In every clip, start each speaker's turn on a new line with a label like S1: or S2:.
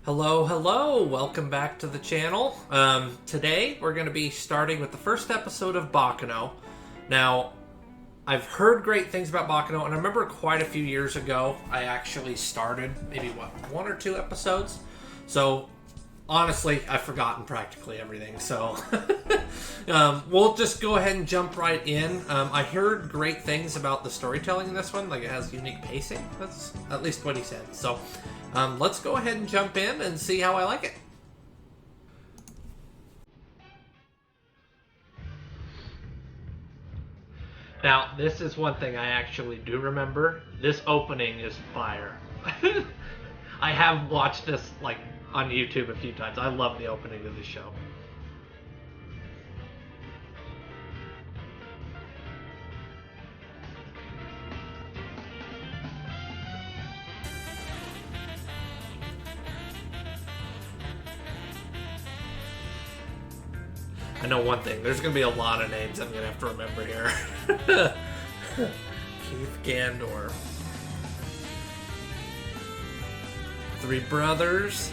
S1: Hello, hello! Welcome back to the channel. Today we're going to be starting with the first episode of Baccano. Now, I've heard great things about Baccano, and I remember quite a few years ago I actually started maybe, one or two episodes? So, honestly, I've forgotten practically everything, so we'll just go ahead and jump right in. I heard great things about the storytelling in this one, like it has unique pacing. That's at least what he said. So, let's go ahead and jump in and see how I like it. Now, this is one thing I actually do remember. This opening is fire. I have watched this like on YouTube a few times. I love the opening of the show. I know one thing. There's going to be a lot of names I'm going to have to remember here. Keith Gandor. Three brothers.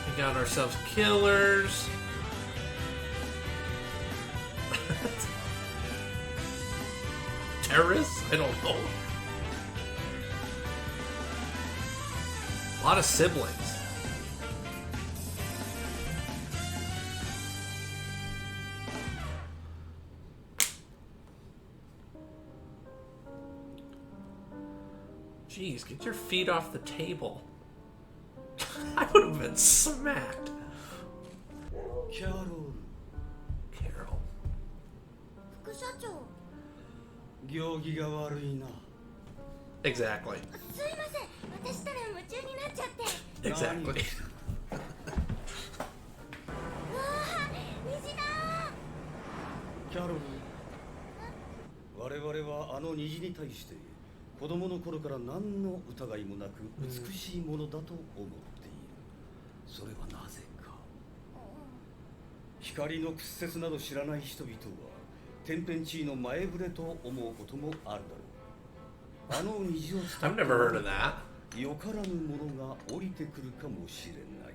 S1: We got ourselves killers. Terrorists? I don't know. A lot of siblings. Jeez, get your feet off the table. I would have been smacked. Carol. Exactly. Exactly.
S2: キャロル、我々はあの虹に対して子供の頃から何の疑いもなく美しいものだと思っている。それはなぜか。光の屈折など知らない人々は天変地異の前触れと思うこともあるだろう。あの虹を伝って
S1: I've never heard of that.
S2: よからぬものが降りてくるかもしれない。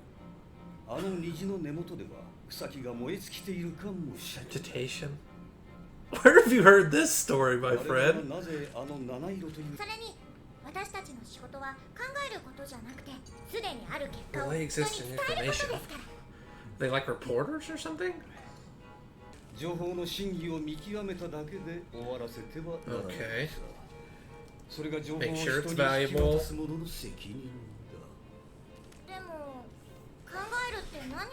S2: あの虹の根元では草木が燃え尽きているかもしれない。
S1: Vegetation? Where have you heard this story, my friend?
S2: なぜあの七色という
S3: それに私たちの仕事は考えることじゃなくてすでにある結果
S1: Well,
S3: を
S1: they
S3: 人に
S1: exist
S3: 伝
S1: in
S3: えること
S1: information.
S3: ですから。
S1: They like reporters or something?
S2: 情報の真偽を見極めただけで終わらせてはならない。
S1: Okay.
S2: それが情報を
S1: Make
S2: 人
S1: sure
S2: に
S1: it's
S2: 引き
S1: valuable.
S2: 渡す者の責任だ。
S3: でも考えるって何を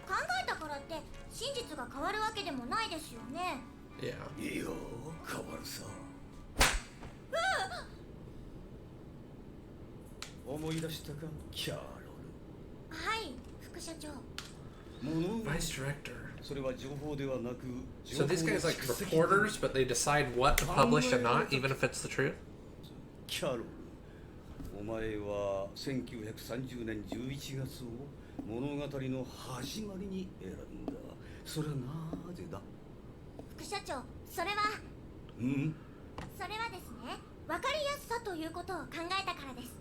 S3: 考えたからって真実が変わるわけでもないですよね。
S1: Yeah.
S2: いいよ、変わるさ。思い出したか、キャロル。
S3: はい、副社長。
S1: Vice director.
S2: それは情報ではなく、
S1: So these guys like reporters, but they decide what to publish and not, even if it's the truth?
S2: キャロル、お前は1930年11月を物語の始まりに選んだ。それはなぜだ？
S3: 副社長、それはそれはですね、分かりやすさということを考えたからです。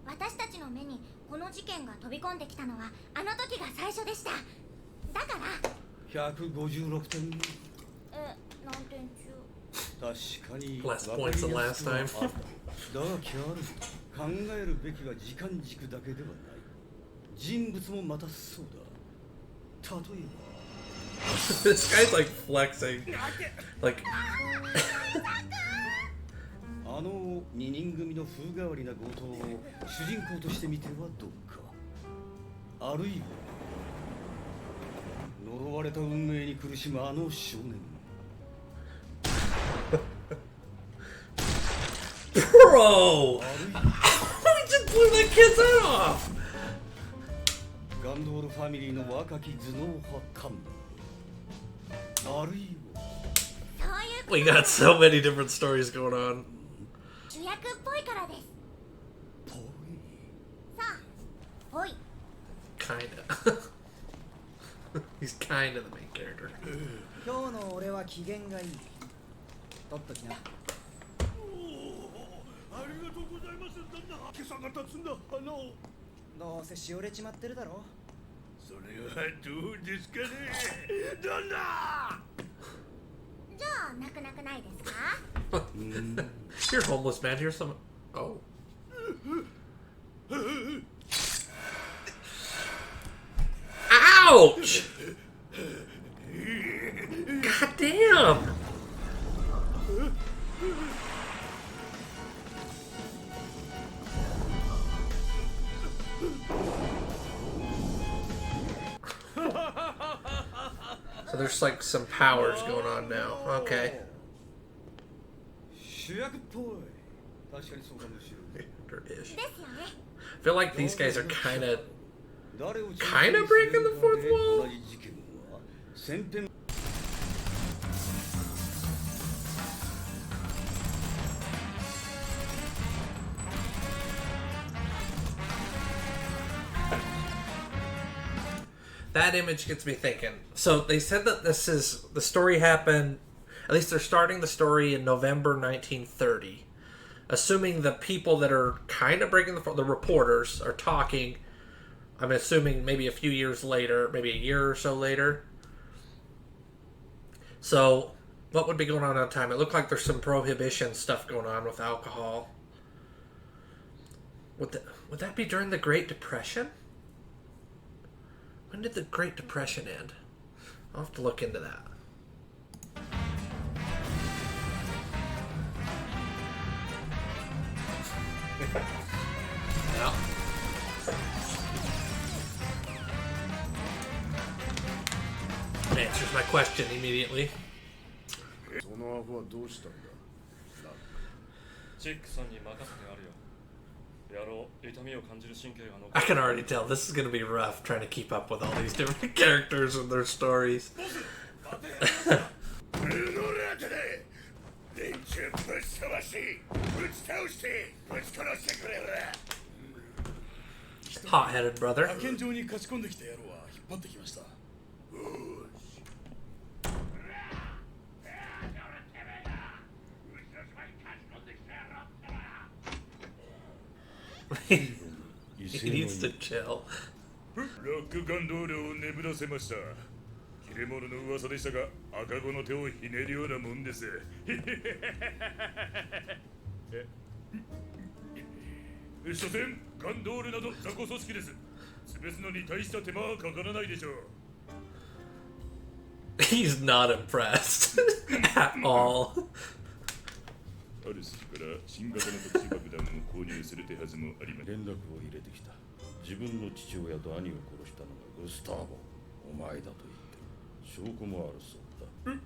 S3: 私たちの目にこの事件が飛び込んできたのはあの時が最初でした。だから
S2: 156点。
S3: 何点中？
S2: 確かに
S1: Less points than last time.
S2: だがキャロル、考えるべきは時間軸だけではない。人物もまたそうだ。例えば
S1: This guy's like flexing. Like.
S2: あの二人組の風変わりな強盗を主人公としてみてはどうか。あるいは呪われた運命に苦しむあの少年。
S1: Bro! We just blew that kid's head off!
S2: ガンドールファミリーの若き頭脳派幹部。あるいは
S1: We got so many different stories going on.
S3: 主役っぽいからです。
S2: ぽい
S3: さあ、ぽい。
S1: Kinda. He's kinda the main character.
S4: 今日の俺は機嫌がいい。取っときな。
S2: ありがとうございます旦那。今朝が経つんだ花を。
S4: どうせしおれちまってるだろ。
S2: それはどうですかね旦那。
S3: じゃあ泣く泣くないですか？
S1: You're homeless, man. Here's some. Oh. Ouch! God damn! So there's like some powers going on now. Okay.
S2: 主役っぽい。確かにそうかもしれない。
S1: Ish.
S3: ですよね。
S1: I feel like these guys are kind of
S2: 誰を
S1: Kinda breaking the fourth wall?
S2: 同じ事件は先編
S1: that image gets me thinking. So they said that this is the story happened. At least they're starting the story in November 1930. Assuming the people that are kind of breaking the reporters are talking. I'm assuming maybe a few years later, maybe a year or so later. So what would be going on at the time? It looked like there's some prohibition stuff going on with alcohol. Would that be during the Great Depression? When did the Great Depression end? I'll have to look into that. Yeah. Answers my question immediately.
S2: そのアホはどうしたんだ。
S5: チェックさんに任せてあるよ。やろう、痛みを感じる神経が残
S1: I can already tell this is going to be rough trying to keep up with all these different characters and their stories. Hot-headed brother.
S2: 現場に勝ち込んできた野郎は引っ張ってきました。
S1: He needs to chill.
S6: ロックガンドールを眠らせました。切れ者の噂でしたが、赤子の手をひねるようなもんです。所詮、ガンドールなど雑魚組織です。潰すのに大した手間はかからないでしょう。
S1: He's not impressed at all.
S6: ある筋から新型の特殊爆弾を購入する手はずもありません。
S2: 連絡を入れてきた。自分の父親と兄を殺したのがグスターボ。お前だと言ってる。証拠もあるそうだ。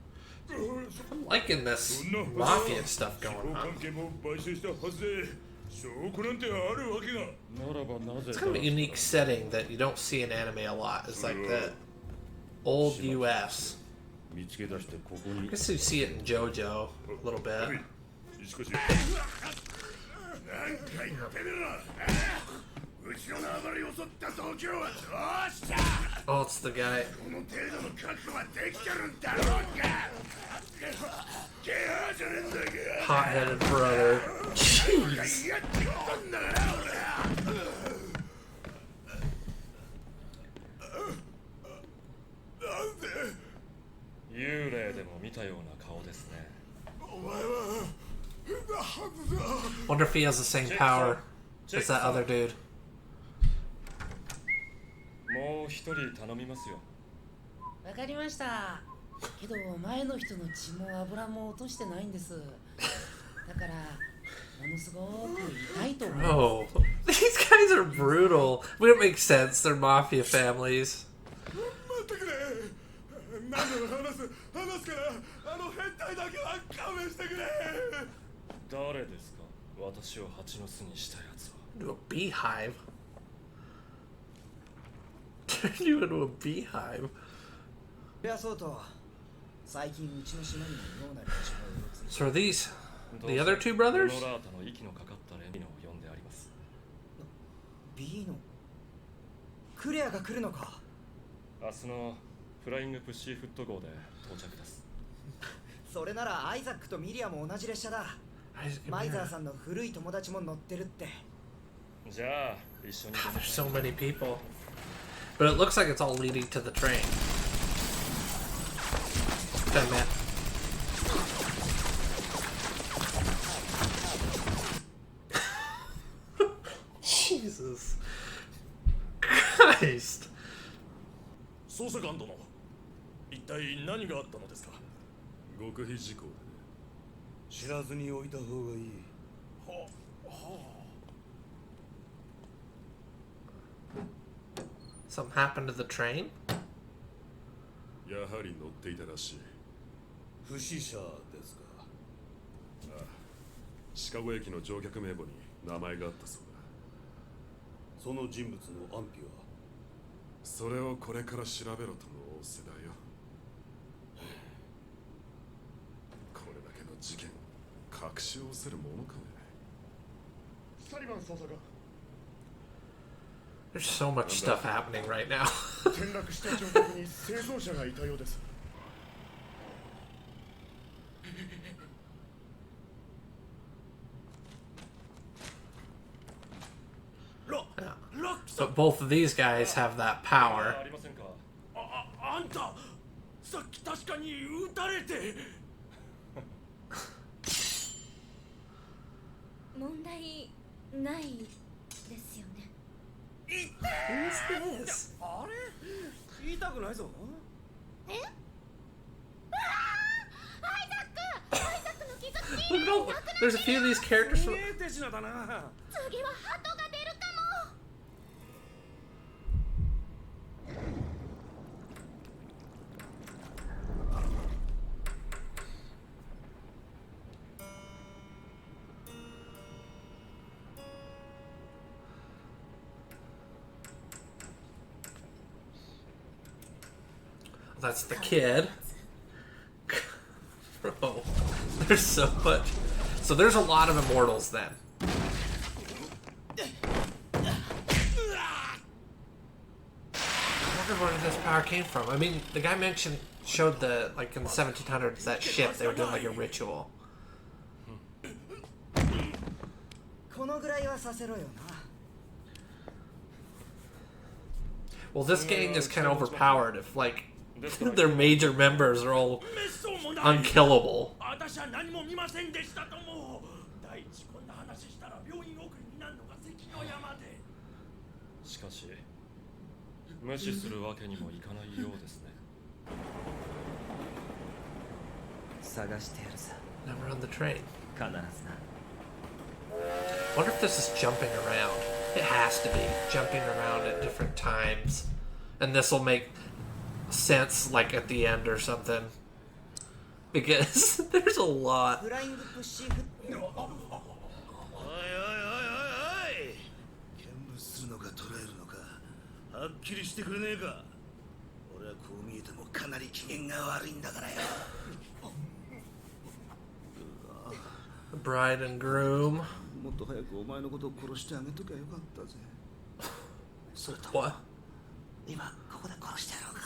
S1: I'm liking this mafia stuff going
S6: 司法
S1: on.
S6: 関係も買収したはずで、証拠なんてあるわけが。
S2: ならばなぜ
S1: It's kind of a unique setting that you don't see in anime a lot. It's like the old US.
S2: 見つけ出してここ
S1: I
S2: に
S1: guess you see it in JoJo a little bit.
S6: しかし、
S2: 何回言ってみろ。うちの縄張りを襲った東京はどうした。
S1: Oh, it's the guy.
S2: この程度の覚悟はできてるんだろうか。ゲハじゃねえんだか。
S1: Hot-headed brother. Jeez.
S2: やってきたんだから俺。なんで。
S5: 幽霊でも見たような顔ですね。
S2: お前は。
S1: Wonder if he has the same power as that other dude.
S5: もう一人頼みますよ。
S4: わかりました。けど前の人の血も油も落としてないんです。だからものすごく痛いと思う。
S1: Oh, these guys are brutal. We don't make sense. They're mafia families.
S2: 待ってくれ。何でも話すからあの変態だけは勘弁してくれ。
S5: 誰ですか？私を蜂の巣にしたやつは。
S1: Into a beehive. Turned you into a beehive.
S4: いやそうと最近うちの島にも妙な連中がうろついて
S1: So are these the other two brothers?
S5: モノラータの息のかかったレミノを呼んであります。
S4: ビーノクレアが来るのか。
S5: 明日のフライングプッシーフット号で到着です。
S4: それならアイザックとミリアも同じ列車だ。マイザーさんの古い友達も乗ってるって。
S5: じゃあ一緒に。
S1: There's so many people. But it looks like it's all leading to the train. Okay, man. Jesus Christ.
S6: 捜査官殿、一体何があったのですか？極秘事項でね。
S2: 知らずにおいた方がいい。
S1: Something happened to the train?
S6: やはり乗っていたらしい。
S2: 不死者ですか？
S6: ああ、シカゴ駅の乗客名簿に名前があったそうだ。
S2: その人物の安否は？
S6: それをこれから調べろとの仰せだよ。これだけの事件、隠しおせるものかね。
S7: サリバン捜査官、
S1: There's so much stuff happening right now.
S7: 転落した乗客に生存者がいたようです。
S1: But both of these guys have that power.
S5: ありませんか。
S6: あんた、さっき確かに撃たれて。
S3: 問題ないですよね。
S1: Who's this?
S2: あれ？言いたくないぞ。
S3: え？アイザックの傷つき。
S1: Look at all, there's a few of these characters from...
S2: 手品だな。
S3: 次はハトが出るかも。
S1: That's the kid. Bro, there's so much. So there's a lot of immortals then. I wonder where this power came from. I mean, the guy showed the, like in the 1700s, that ship, they were doing like a ritual.
S4: このぐらいはさせろよな。
S1: Well, this gang is kind of overpowered if, like, their major members are all unkillable.
S6: 私は何も見ませんでしたとも。第一こんな話したら病院送りになるのが関の山で。
S5: しかし無視するわけにもいかないようですね。
S4: 探してやるさ。
S1: Now we're on the train.
S4: 必ずな。
S1: Wonder if this is jumping around. It has to be jumping around at different times, and this will make sense, like at the end or something, because there's a lot.
S4: フライングプッシーフット。
S2: おいおいおいおいおい。見物するのか捉えるのか、はっきりしてくれねえか。俺はこう見えてもかなり機嫌が悪いんだからよ。
S1: The bride and groom.
S2: もっと早くお前のことを殺してあげときゃよかったぜ。それとも
S1: What?
S2: 今ここで殺してやろうか。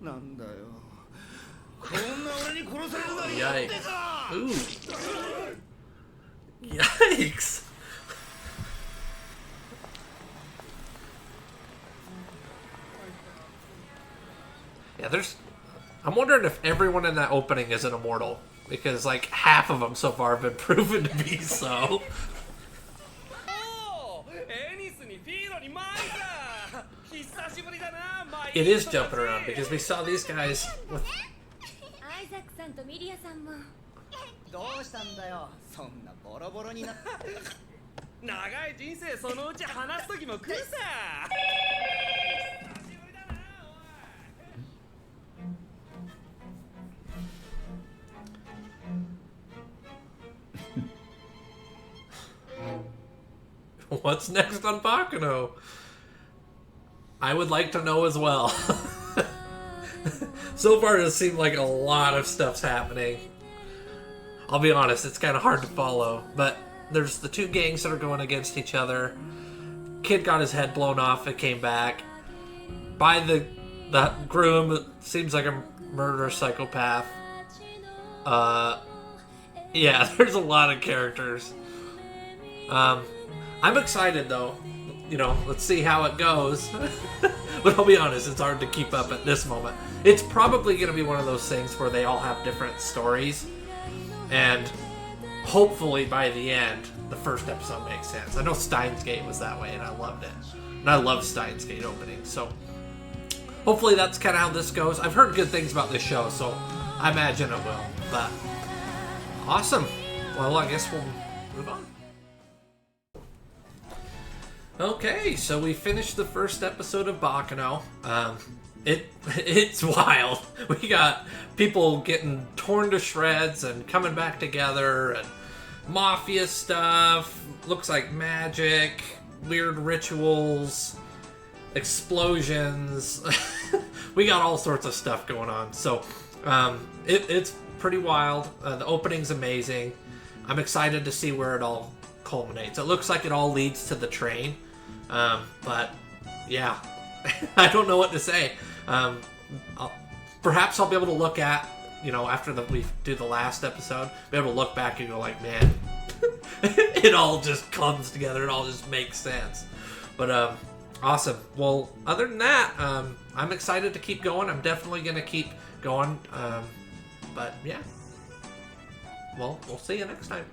S2: なんだよ。こんな俺に殺されるのは嫌ってか。
S1: Ooh. Yikes. Yeah, I'm wondering if everyone in that opening is an immortal, because like half of them so far have been proven to be so. It is jumping around because we saw these guys with
S3: アイザックさんとミリアさんも。
S4: どうしたんだよ。そんなボロボロになって。
S8: 長い人生そのうち話す時も来るさ。
S1: What's next on Baccano? I would like to know as well. So far, it seemed like a lot of stuff's happening. I'll be honest, it's kind of hard to follow. But there's the two gangs that are going against each other. Kid got his head blown off and came back. By the groom, it seems like a murderous psychopath. Yeah, there's a lot of characters. I'm excited, though. You know, let's see how it goes. But I'll be honest, it's hard to keep up at this moment. It's probably going to be one of those things where they all have different stories. And hopefully by the end, the first episode makes sense. I know Steins Gate was that way, and I loved it. And I love Steins Gate opening, so hopefully that's kind of how this goes. I've heard good things about this show, so I imagine it will. But awesome. Well, I guess we'll move on. Okay, so we finished the first episode of Baccano. It's wild. We got people getting torn to shreds and coming back together, and mafia stuff. Looks like magic, weird rituals, explosions. We got all sorts of stuff going on. So it's pretty wild. The opening's amazing. I'm excited to see where it all culminates. It looks like it all leads to the train. But yeah, I don't know what to say. Perhaps I'll be able to look at, you know, after we do the last episode, be able to look back and go like, man, it all just comes together. It all just makes sense. But awesome. Well, other than that, I'm excited to keep going. I'm definitely going to keep going. But yeah, well, we'll see you next time.